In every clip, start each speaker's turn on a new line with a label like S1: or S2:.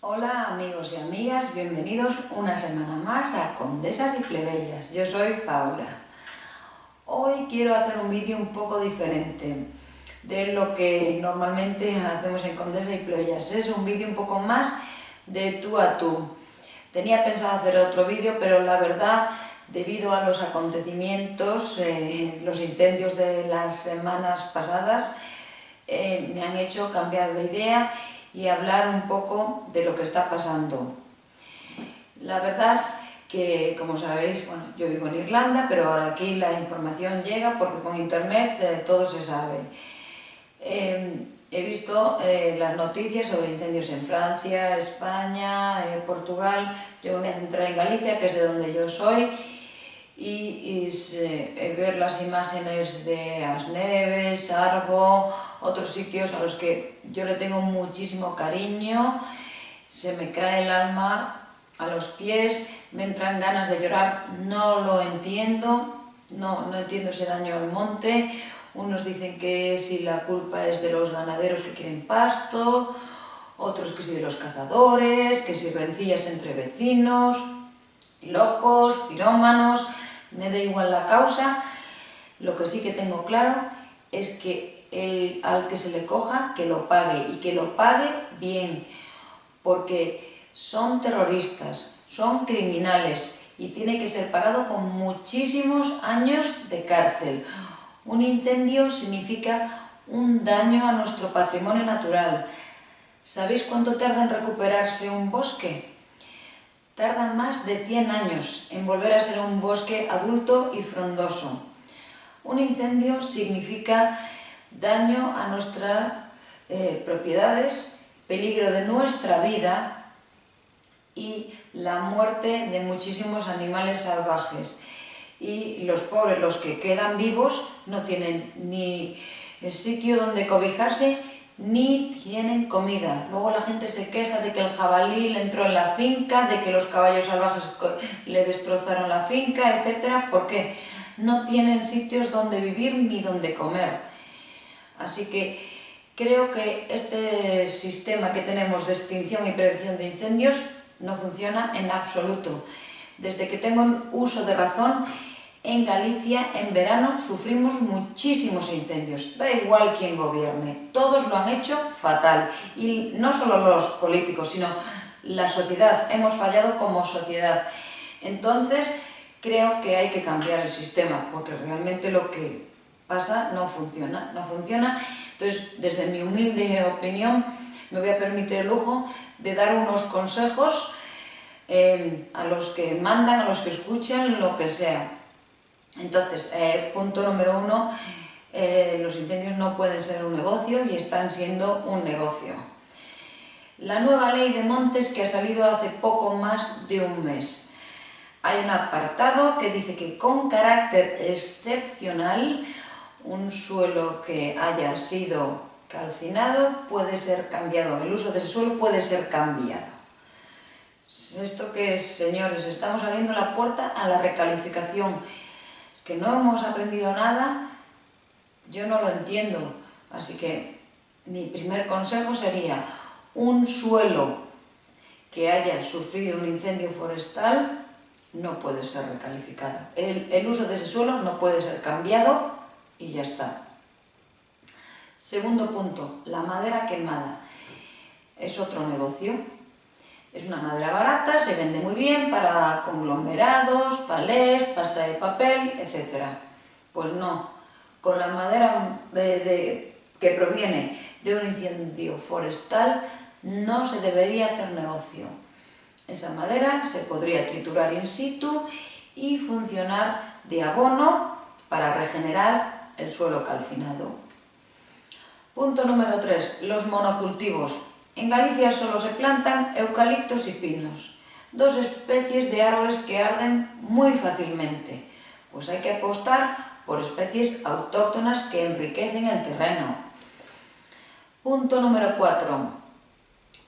S1: Hola amigos y amigas, bienvenidos una semana más a Condesas y Plebeyas. Yo soy Paula. Hoy quiero hacer un vídeo un poco diferente de lo que normalmente hacemos en Condesas y Plebeyas. Es un vídeo un poco más de tú a tú. Tenía pensado hacer otro vídeo, pero la verdad, debido a los acontecimientos, los incendios de las semanas pasadas, me han hecho cambiar de idea y hablar un poco de lo que está pasando. La verdad que, como sabéis, bueno, yo vivo en Irlanda, pero ahora aquí la información llega porque con internet todo se sabe. He visto las noticias sobre incendios en Francia, España, Portugal. Yo me voy a centrar en Galicia, que es de donde yo soy, y ver las imágenes de Asneves, Arbo, otros sitios a los que yo le tengo muchísimo cariño. Se me cae el alma a los pies, me entran ganas de llorar, no lo entiendo, no entiendo ese daño al monte. Unos dicen que si la culpa es de los ganaderos que quieren pasto, otros que si de los cazadores, que si rencillas entre vecinos, locos, pirómanos. Me da igual la causa. Lo que sí que tengo claro es que al que se le coja, que lo pague, y que lo pague bien, porque son terroristas, son criminales y tiene que ser pagado con muchísimos años de cárcel. Un incendio significa un daño a nuestro patrimonio natural. ¿Sabéis cuánto tarda en recuperarse un bosque? Tarda más de 100 años en volver a ser un bosque adulto y frondoso. Un incendio significa daño a nuestras propiedades, peligro de nuestra vida y la muerte de muchísimos animales salvajes. Y los pobres, los que quedan vivos, no tienen ni sitio donde cobijarse ni tienen comida. Luego la gente se queja de que el jabalí le entró en la finca, de que los caballos salvajes le destrozaron la finca, etc. ¿Por qué? No tienen sitios donde vivir ni donde comer. Así que creo que este sistema que tenemos de extinción y prevención de incendios no funciona en absoluto. Desde que tengo uso de razón, en Galicia en verano sufrimos muchísimos incendios. Da igual quién gobierne, todos lo han hecho fatal. Y no solo los políticos, sino la sociedad. Hemos fallado como sociedad. Entonces creo que hay que cambiar el sistema, porque realmente lo que pasa no funciona. Entonces, desde mi humilde opinión, me voy a permitir el lujo de dar unos consejos a los que mandan, a los que escuchan, lo que sea. Entonces, punto número 1, los incendios no pueden ser un negocio y están siendo un negocio. La nueva ley de montes que ha salido hace poco más de un mes. Hay un apartado que dice que con carácter excepcional un suelo que haya sido calcinado puede ser cambiado, el uso de ese suelo puede ser cambiado. ¿Esto qué es, señores? Estamos abriendo la puerta a la recalificación. Es que no hemos aprendido nada, yo no lo entiendo. Así que mi primer consejo sería: un suelo que haya sufrido un incendio forestal no puede ser recalificado. El uso de ese suelo no puede ser cambiado y ya está. Segundo punto, la madera quemada. Es otro negocio. Es una madera barata, se vende muy bien para conglomerados, palés, pasta de papel, etc. Pues no, con la madera que proviene de un incendio forestal no se debería hacer negocio. Esa madera se podría triturar in situ y funcionar de abono para regenerar el suelo calcinado. Punto número 3, los monocultivos. En Galicia solo se plantan eucaliptos y pinos, dos especies de árboles que arden muy fácilmente. Pues hay que apostar por especies autóctonas que enriquecen el terreno. Punto número 4,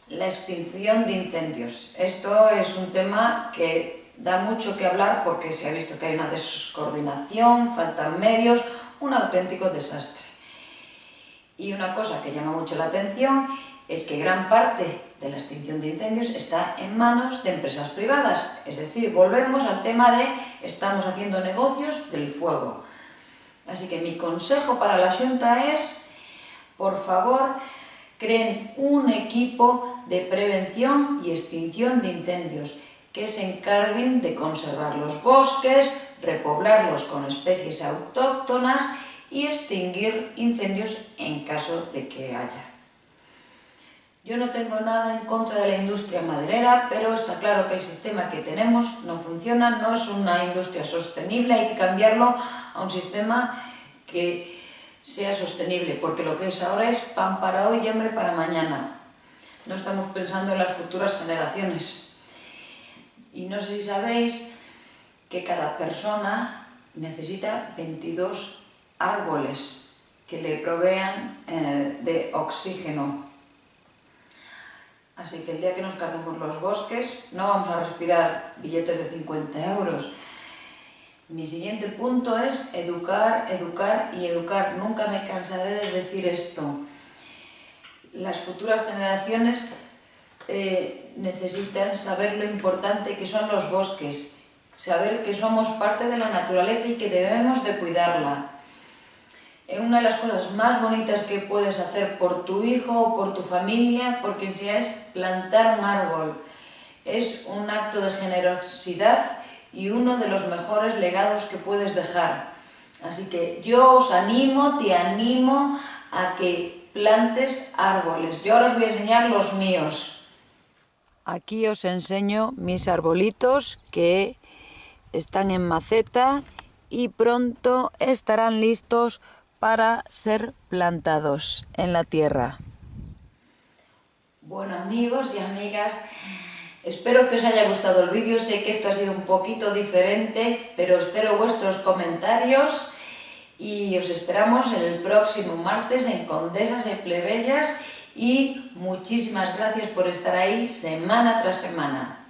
S1: la extinción de incendios. Esto es un tema que da mucho que hablar porque se ha visto que hay una descoordinación, faltan medios, un auténtico desastre. Y una cosa que llama mucho la atención es que gran parte de la extinción de incendios está en manos de empresas privadas. Es decir, volvemos al tema de estamos haciendo negocios del fuego. Así que mi consejo para la Xunta es, por favor, creen un equipo de prevención y extinción de incendios que se encarguen de conservar los bosques, repoblarlos con especies autóctonas y extinguir incendios en caso de que haya. Yo no tengo nada en contra de la industria maderera, pero está claro que el sistema que tenemos no funciona, no es una industria sostenible, hay que cambiarlo a un sistema que sea sostenible, porque lo que es ahora es pan para hoy y hambre para mañana. No estamos pensando en las futuras generaciones. Y no sé si sabéis que cada persona necesita 22 árboles que le provean de oxígeno. Así que el día que nos carguemos los bosques no vamos a respirar billetes de 50 euros. Mi siguiente punto es educar, educar y educar. Nunca me cansaré de decir esto. Las futuras generaciones necesitan saber lo importante que son los bosques, saber que somos parte de la naturaleza y que debemos de cuidarla. Una de las cosas más bonitas que puedes hacer por tu hijo o por tu familia, por quien sea, es plantar un árbol. Es un acto de generosidad y uno de los mejores legados que puedes dejar. Así que yo os animo, te animo a que plantes árboles. Yo ahora os voy a enseñar los míos. Aquí os enseño mis arbolitos que están en maceta y pronto estarán listos para ser plantados en la tierra. Bueno, amigos y amigas, espero que os haya gustado el vídeo. Sé que esto ha sido un poquito diferente, pero espero vuestros comentarios y os esperamos el próximo martes en Condesas y Plebeyas y muchísimas gracias por estar ahí semana tras semana.